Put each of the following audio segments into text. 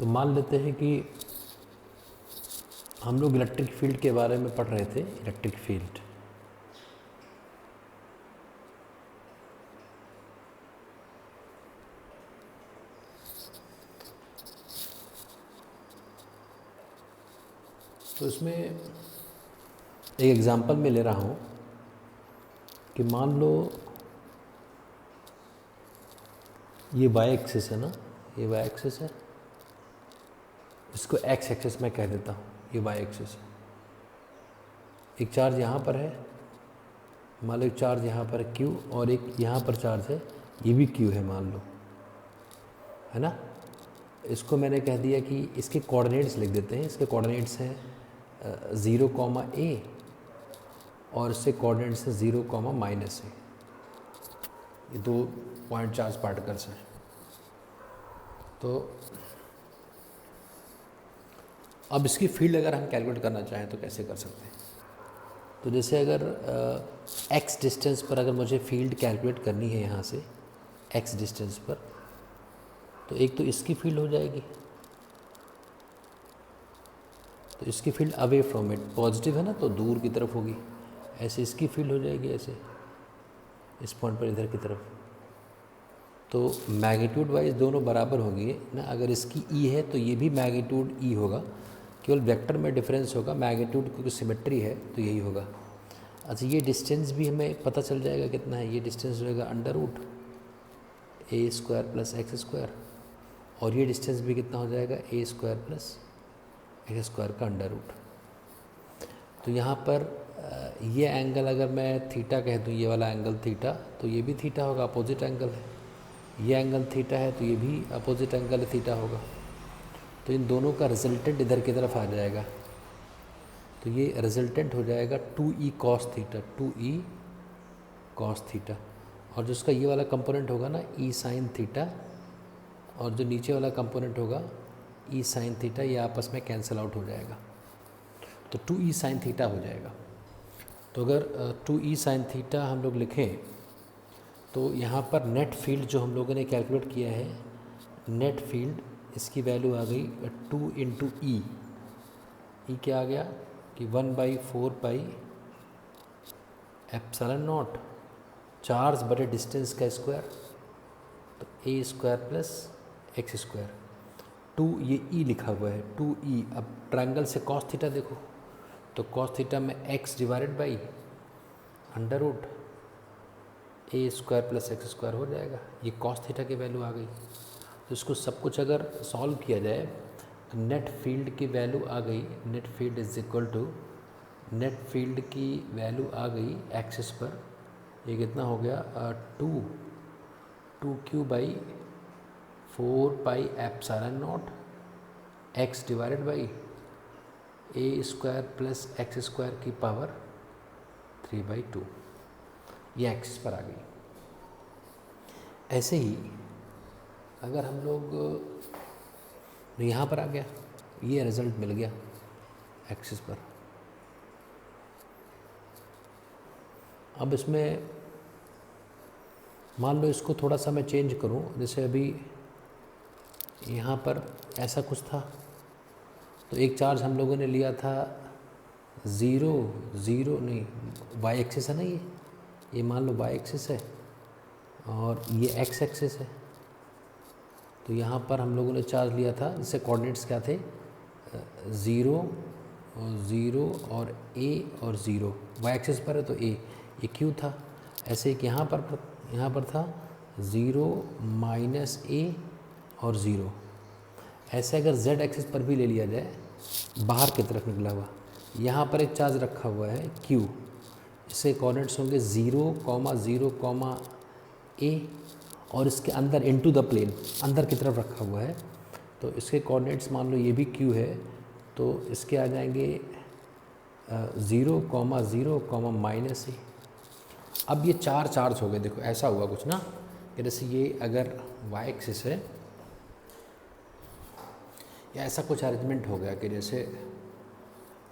तो मान लेते हैं कि हम लोग इलेक्ट्रिक फील्ड के बारे में पढ़ रहे थे। इलेक्ट्रिक फील्ड तो इसमें एक एग्जांपल मैं ले रहा हूँ कि मान लो ये वाई एक्सिस है ना, ये वाई एक्सिस है, इसको एक्स एक्सिस में कह देता हूँ, ये वाई एक्सिस है। एक चार्ज यहाँ पर है, मान लो एक चार्ज यहाँ पर Q और एक यहाँ पर चार्ज है, ये भी Q है मान लो, है ना। इसको मैंने कह दिया कि इसके कोऑर्डिनेट्स लिख देते हैं। इसके कोऑर्डिनेट्स हैं 0, A और इससे कोऑर्डिनेट्स है 0, -A। ये 2 पॉइंट चार्ज पार्टिकल्स हैं। तो अब इसकी फील्ड अगर हम कैलकुलेट करना चाहें तो कैसे कर सकते हैं। तो जैसे अगर x डिस्टेंस पर अगर मुझे फील्ड कैलकुलेट करनी है यहाँ से x डिस्टेंस पर, तो एक तो इसकी फील्ड हो जाएगी, तो इसकी field away from it positive है ना, तो दूर की तरफ होगी। ऐसे इसकी फील्ड हो जाएगी, ऐसे इस पॉइंट पर इधर की तरफ। तो मैग्नीट्यूड वाइज दोनों बराबर होंगे ना। अगर इसकी E है तो ये भी मैग्नीट्यूड E होगा, केवल वेक्टर में डिफरेंस होगा। मैग्नीट्यूड क्योंकि सिमेट्री है तो यही होगा। अच्छा, ये डिस्टेंस भी हमें पता चल जाएगा कितना है। ये डिस्टेंस होगा √a² + x², और ये डिस्टेंस भी कितना हो जाएगा a² + x² का √। तो यहाँ पर ये एंगल अगर मैं थीटा कह दूँ, ये वाला एंगल थीटा, तो ये भी थीटा होगा, अपोजिट एंगल है। ये एंगल थीटा है तो ये भी अपोजिट एंगल थीटा होगा। तो इन दोनों का रिजल्टेंट इधर की तरफ आ जाएगा, तो ये रिजल्टेंट हो जाएगा 2e cos theta, 2e cos theta. और जो उसका ये वाला कंपोनेंट होगा ना e sin थीटा, और जो नीचे वाला कंपोनेंट होगा e sin थीटा, ये आपस में कैंसिल आउट हो जाएगा, तो 2e sin थीटा हो जाएगा। तो अगर 2e sin थीटा हम लोग लिखें तो यहाँ पर नेट फील्ड जो हम लोगों ने कैलकुलेट किया है, नेट फील्ड इसकी वैल्यू आ गई 2 × E। E क्या आ गया कि 1/4 पाई ε0 चार्ज बटे डिस्टेंस का स्क्वायर, तो a² + x²। 2 ये E लिखा हुआ है, 2E। अब ट्रायंगल से cos थीटा देखो, तो cos थीटा में x divided by √a² + x² हो जाएगा। ये cos थीटा की वैल्यू आ गई। तो इसको सब कुछ अगर सॉल्व किया जाए तो नेट फील्ड की वैल्यू आ गई, net field is equal to, net field की वैल्यू आ गई एक्सिस पर, ये कितना हो गया 2q/4 pi ε0 x divided by a² + x² की पावर 3/2। ये एक्सिस पर आ गई। ऐसे ही अगर हम लोग यहाँ पर आ गया, ये रिज़ल्ट मिल गया एक्सिस पर। अब इसमें मान लो इसको थोड़ा सा मैं चेंज करूँ, जैसे अभी यहाँ पर ऐसा कुछ था, तो एक चार्ज हम लोगों ने लिया था 0 नहीं, वाई एक्सिस है ना, ये मान लो वाई एक्सिस है और ये एक्स एक्सिस है। तो यहाँ पर हम लोगों ने चार्ज लिया था, जिससे कोऑर्डिनेट्स क्या थे 0 और a और 0, वाई एक्सिस पर है तो a, ये q था। ऐसे एक यहाँ पर था 0 -a और 0। ऐसे अगर z एक्सिस पर भी ले लिया जाए, बाहर की तरफ निकला हुआ, यहाँ पर एक चार्ज रखा हुआ है q, इससे कोऑर्डिनेट्स होंगे 0, 0, a, और इसके अंदर इनटू द प्लेन, अंदर की तरफ रखा हुआ है। तो इसके कोऑर्डिनेट्स मान लो ये भी q है, तो इसके आ जाएंगे 0, 0, -a। अब ये चार चार्ज हो गए। देखो ऐसा हुआ कुछ ना, कि जैसे ये अगर y एक्सिस है, या ऐसा कुछ अरेंजमेंट हो गया कि जैसे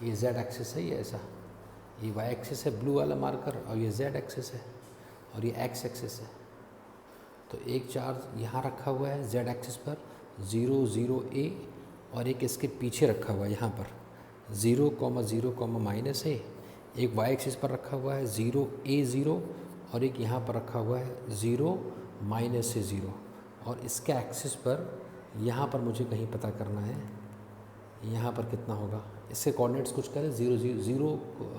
ये z एक्सिस है, ये ऐसा, ये y एक्सिस है ब्लू वाला मार्कर, और ये z एक्सिस है और ये x एक्सिस है। तो एक चार्ज यहाँ रखा हुआ है z एक्सिस पर 0, 0, a, और एक इसके पीछे रखा हुआ है यहाँ पर 0,0, -a, एक y एक्सिस पर रखा हुआ है 0, a, 0 और एक यहाँ पर रखा हुआ है 0, -a, 0 और इसके एक्सिस पर यहाँ पर मुझे कहीं पता करना है यहाँ पर कितना होगा। इसके कोऑर्डिनेट्स कुछ करें 0,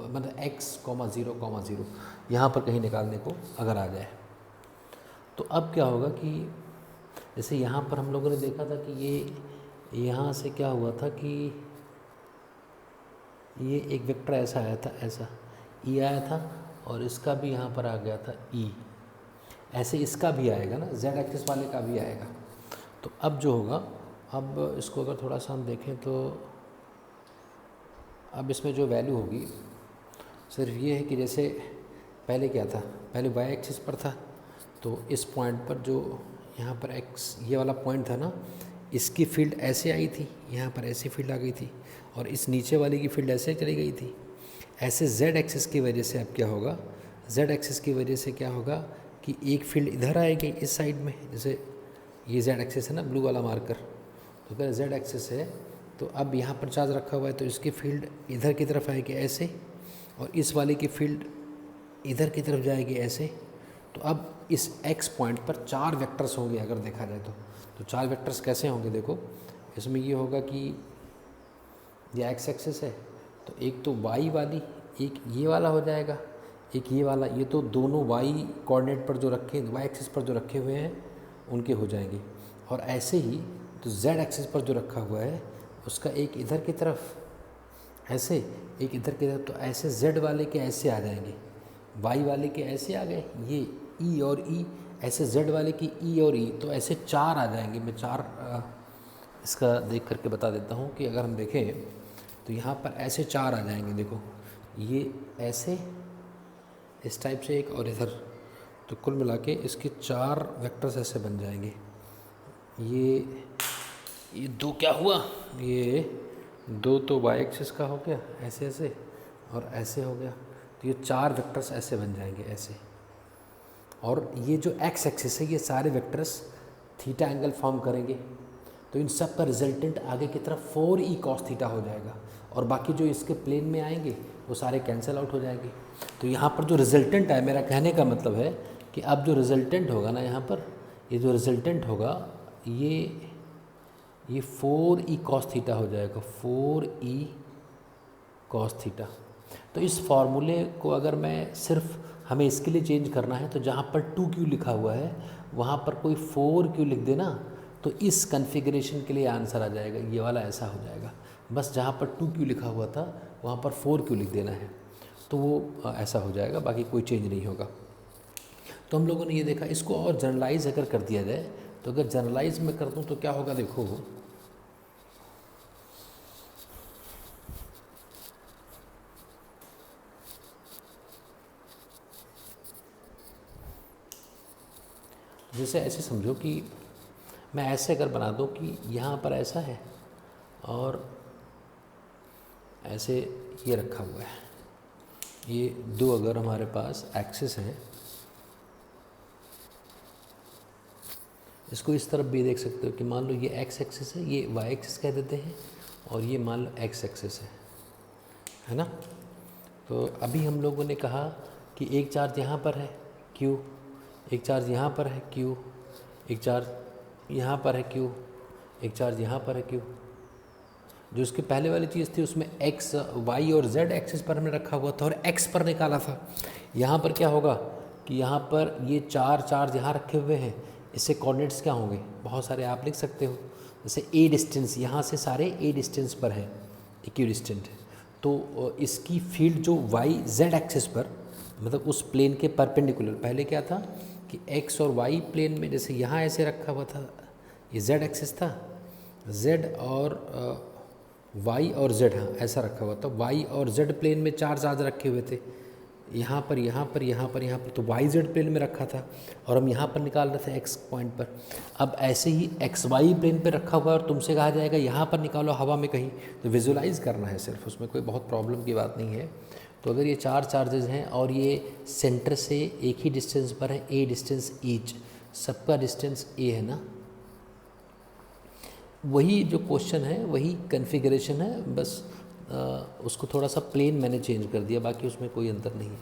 मतलब x,0,0 यहाँ पर कहीं निकालने को अगर आ जाए तो अब क्या होगा कि जैसे यहाँ पर हम लोगों ने देखा था कि ये यहाँ से क्या हुआ था कि ये एक वेक्टर ऐसा आया था, ऐसा ई आया था और इसका भी यहाँ पर आ गया था ई, ऐसे इसका भी आएगा ना, जेड एक्सिस वाले का भी आएगा। तो अब जो होगा, अब इसको अगर थोड़ा सा हम देखें तो अब इसमें जो वैल्यू होगी सिर्फ ये है कि जैसे पहले क्या था, पहले वाई एक्सिस पर था तो इस पॉइंट पर जो यहाँ पर एक्स ये वाला पॉइंट था ना, इसकी फील्ड ऐसे आई थी, यहाँ पर ऐसी फील्ड आ गई थी और इस नीचे वाले की फील्ड ऐसे चली गई थी। ऐसे जेड एक्सिस की वजह से अब क्या होगा, जेड एक्सिस की वजह से क्या होगा कि एक फील्ड इधर आएगी इस साइड में, जैसे ये जेड एक्सिस है ना, ब्लू वाला मार्कर, तो अगर जेड एक्सिस है तो अब यहाँ पर चार्ज रखा हुआ है तो इसकी फील्ड इधर की तरफ आएगी ऐसे और इस वाले की फील्ड इधर की तरफ जाएगी ऐसे। तो अब इस एक्स पॉइंट पर 4 वेक्टर्स होंगे अगर देखा जाए तो 4 वेक्टर्स कैसे होंगे, देखो इसमें ये होगा कि ये एक्स एक्सिस है तो एक तो वाई वाली, एक ये वाला हो जाएगा, एक ये वाला, ये तो दोनों वाई कोऑर्डिनेट पर जो रखे, वाई एक्सिस पर जो रखे हुए हैं उनके हो जाएंगे। और ऐसे ही तो जेड एक्सिस पर जो रखा हुआ है उसका एक इधर की तरफ ऐसे, एक इधर की तरफ, तो ऐसे जेड वाले के ऐसे आ जाएंगे, वाई वाले के ऐसे आ गए, ये ई और ई, ऐसे जेड वाले की ई और ई, तो ऐसे 4 आ जाएंगे। मैं 4 इसका देख करके बता देता हूँ कि अगर हम देखें तो यहाँ पर ऐसे 4 आ जाएंगे, देखो ये ऐसे इस टाइप से एक और इधर, तो कुल मिला के इसके 4 वेक्टर्स ऐसे बन जाएंगे। ये 2 क्या हुआ, ये 2 तो वाई एक्सिस का हो गया ऐसे ऐसे और ऐसे हो गया, तो ये 4 वेक्टर्स ऐसे बन जाएंगे ऐसे। और ये जो एक्स एक्सिस है ये सारे वेक्टर्स थीटा एंगल फॉर्म करेंगे, तो इन सब का रिजल्टेंट आगे की तरफ 4e cos थीटा हो जाएगा और बाकी जो इसके प्लेन में आएंगे वो सारे कैंसिल आउट हो जाएंगे। तो यहाँ पर जो रिजल्टेंट है, मेरा कहने का मतलब है कि अब जो रिजल्टेंट होगा ना, यहाँ पर ये जो रिजल्टेंट होगा ये 4e cos थीटा हो जाएगा, 4e cos थीटा। तो इस फॉर्मूले को अगर मैं सिर्फ हमें इसके लिए चेंज करना है तो जहाँ पर 2q लिखा हुआ है वहाँ पर कोई 4q लिख देना, तो इस कन्फिग्रेशन के लिए आंसर आ जाएगा, ये वाला ऐसा हो जाएगा। बस जहाँ पर 2q लिखा हुआ था वहाँ पर 4q लिख देना है तो वो ऐसा हो जाएगा, बाकी कोई चेंज नहीं होगा। तो हम लोगों ने ये देखा, इसको और जनरलाइज अगर कर दिया जाए तो अगर जनरलाइज में कर दूँ तो क्या होगा, देखो जैसे ऐसे समझो कि मैं ऐसे अगर बना दूँ कि यहाँ पर ऐसा है और ऐसे ये रखा हुआ है, ये 2 अगर हमारे पास एक्सिस हैं, इसको इस तरफ भी देख सकते हो कि मान लो ये एक्स एक्सिस है, ये वाई एक्सिस कह देते हैं और ये मान लो एक्स एक्सिस है ना। तो अभी हम लोगों ने कहा कि एक चार्ज यहाँ पर है Q, एक चार्ज यहाँ पर है Q, एक चार्ज यहाँ पर है Q, एक चार्ज यहाँ पर है Q। जो उसके पहले वाली चीज़ थी उसमें x, y और z एक्सिस पर हमने रखा हुआ था और x पर निकाला था। यहाँ पर क्या होगा कि यहाँ पर ये 4 चार्ज यहाँ रखे हुए हैं, इससे कोऑर्डिनेट्स क्या होंगे, बहुत सारे आप लिख सकते हो। जैसे a डिस्टेंस, यहाँ से सारे a डिस्टेंस पर है, इक्विडिस्टेंट है, तो इसकी फील्ड जो y z एक्सिस पर, मतलब उस प्लेन के परपेंडिकुलर, पहले क्या था कि x और y प्लेन में, जैसे यहाँ ऐसे रखा हुआ था, ये z एक्सिस था, z और y और z, हाँ ऐसा रखा हुआ था, y और z प्लेन में 4 चार्ज रखे हुए थे, यहाँ पर यहाँ पर यहाँ पर यहाँ पर, तो वाई जेड प्लेन में रखा था और हम यहाँ पर निकाल रहे थे एक्स पॉइंट पर। अब ऐसे ही एक्स वाई प्लेन पे रखा हुआ है और तुमसे कहा जाएगा यहाँ पर निकालो हवा में कहीं, तो विजुलाइज करना है सिर्फ, उसमें कोई बहुत प्रॉब्लम की बात नहीं है। तो अगर ये 4 चार्जेस हैं और ये सेंटर से एक ही डिस्टेंस पर है, a डिस्टेंस ईच, सबका डिस्टेंस a है ना, वही जो क्वेश्चन है वही कन्फिग्रेशन है, बस उसको थोड़ा सा प्लेन मैंने चेंज कर दिया, बाकी उसमें कोई अंतर नहीं है।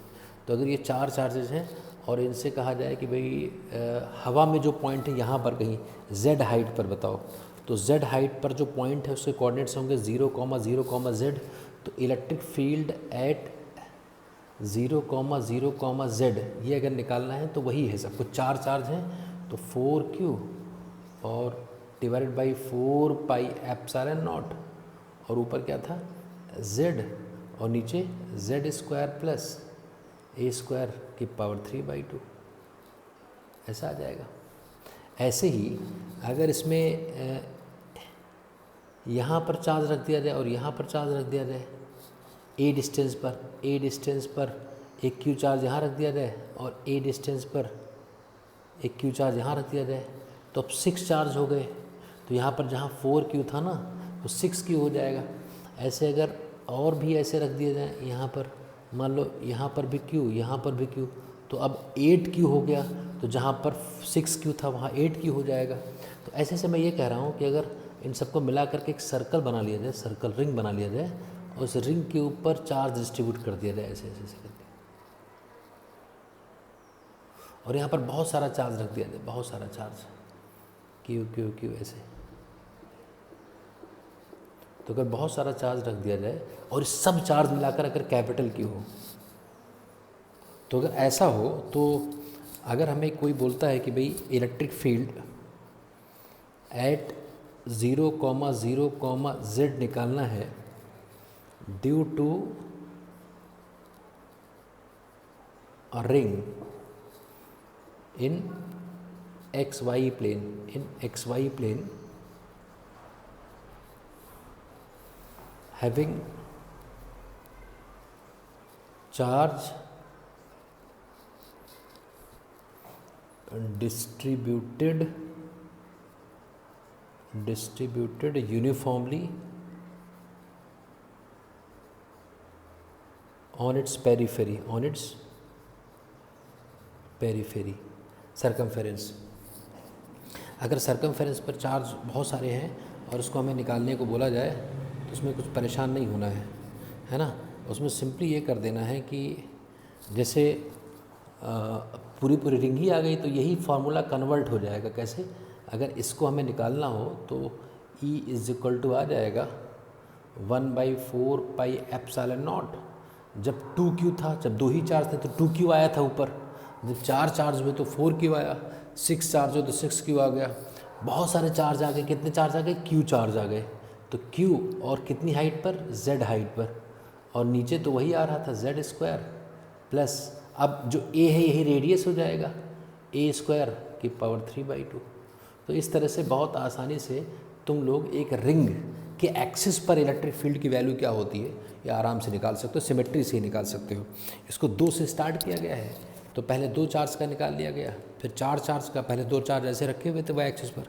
तो अगर ये 4 चार्जेस हैं और इनसे कहा जाए कि भाई हवा में जो पॉइंट है यहाँ पर कहीं z हाइट पर बताओ, तो z हाइट पर जो पॉइंट है उसके कोऑर्डिनेट्स होंगे 0,0,z। तो इलेक्ट्रिक फील्ड एट 0,0,z ये अगर निकालना है तो वही है, सब कुछ 4 चार्ज हैं तो 4q और divided by 4 pi epsilon not, और ऊपर क्या था z और नीचे z² प्लस a² की पावर 3/2, ऐसा आ जाएगा। ऐसे ही अगर इसमें यहाँ पर चार्ज रख दिया जाए और यहाँ पर चार्ज रख दिया जाए a डिस्टेंस पर एक q चार्ज यहाँ रख दिया जाए और a डिस्टेंस पर एक q चार्ज यहाँ रख दिया जाए, तो अब 6 चार्ज हो गए। तो यहाँ पर जहाँ 4q था ना तो 6q हो जाएगा। ऐसे अगर और भी ऐसे रख दिया जाए, यहाँ पर मान लो यहाँ पर भी q, यहाँ पर भी q, तो अब 8q हो गया। तो जहाँ पर 6q था वहाँ 8q हो जाएगा। तो ऐसे से मैं ये कह रहा हूँ कि अगर इन सबको मिला करके एक सर्कल बना लिया जाए, सर्कल रिंग बना लिया जाए और उस रिंग के ऊपर चार्ज डिस्ट्रीब्यूट कर दिया जाए ऐसे ऐसे ऐसे करके, और यहाँ पर बहुत सारा चार्ज रख दिया जाए, बहुत सारा चार्ज क्यू क्यू क्यू ऐसे। तो अगर बहुत सारा चार्ज रख दिया जाए और इस सब चार्ज मिलाकर अगर कैपिटल क्यू हो, तो अगर ऐसा हो तो अगर हमें कोई बोलता है कि भाई इलेक्ट्रिक फील्ड एट 0,0,z निकालना है due to a ring in XY plane having charge distributed uniformly on its periphery, circumference. अगर सर्कमफेरेंस पर चार्ज बहुत सारे हैं और उसको हमें निकालने को बोला जाए तो उसमें कुछ परेशान नहीं होना है ना। उसमें सिंपली ये कर देना है कि जैसे पूरी पूरी रिंग ही आ गई तो यही फार्मूला कन्वर्ट हो जाएगा। कैसे, अगर इसको हमें निकालना हो तो E = आ जाएगा 1/4 पाई एप्सिलॉन नॉट। जब 2q था, जब 2 ही चार्ज थे तो 2q आया था ऊपर, जब 4 चार्ज हुए तो 4q आया, 6 चार्ज हुए तो 6q आ गया। बहुत सारे चार्ज आ गए, कितने चार्ज आ गए, q चार्ज आ गए। तो q और कितनी हाइट पर, z हाइट पर, और नीचे तो वही आ रहा था z² प्लस अब जो a है यही रेडियस हो जाएगा a² की पावर 3/2। तो इस तरह से बहुत आसानी से तुम लोग एक रिंग के एक्सिस पर इलेक्ट्रिक फील्ड की वैल्यू क्या होती है ये आराम से निकाल सकते हो, सिमेट्री से ही निकाल सकते हो। इसको 2 से स्टार्ट किया गया है, तो पहले 2 चार्ज का निकाल लिया गया, फिर 4 चार्ज का, पहले 2 चार्ज ऐसे रखे हुए थे वाई एक्सिस पर,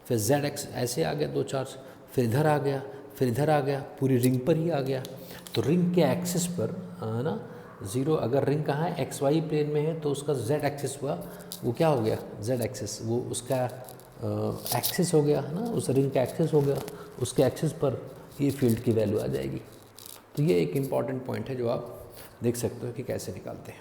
फिर जेड एक्स ऐसे आ गया 2 चार्ज, फिर इधर आ गया, फिर इधर आ गया, पूरी रिंग पर ही आ गया। तो रिंग के एक्सिस पर ना 0, अगर रिंग कहाँ है, XY प्लेन में है तो उसका Z एक्सिस हुआ, वो क्या हो गया, Z एक्सिस, वो उसका एक्सिस हो गया ना, उस रिंग का एक्सिस हो गया, उसके एक्सिस पर ये फील्ड की वैल्यू आ जाएगी। तो ये एक इम्पॉर्टेंट पॉइंट है जो आप देख सकते हो कि कैसे निकालते हैं।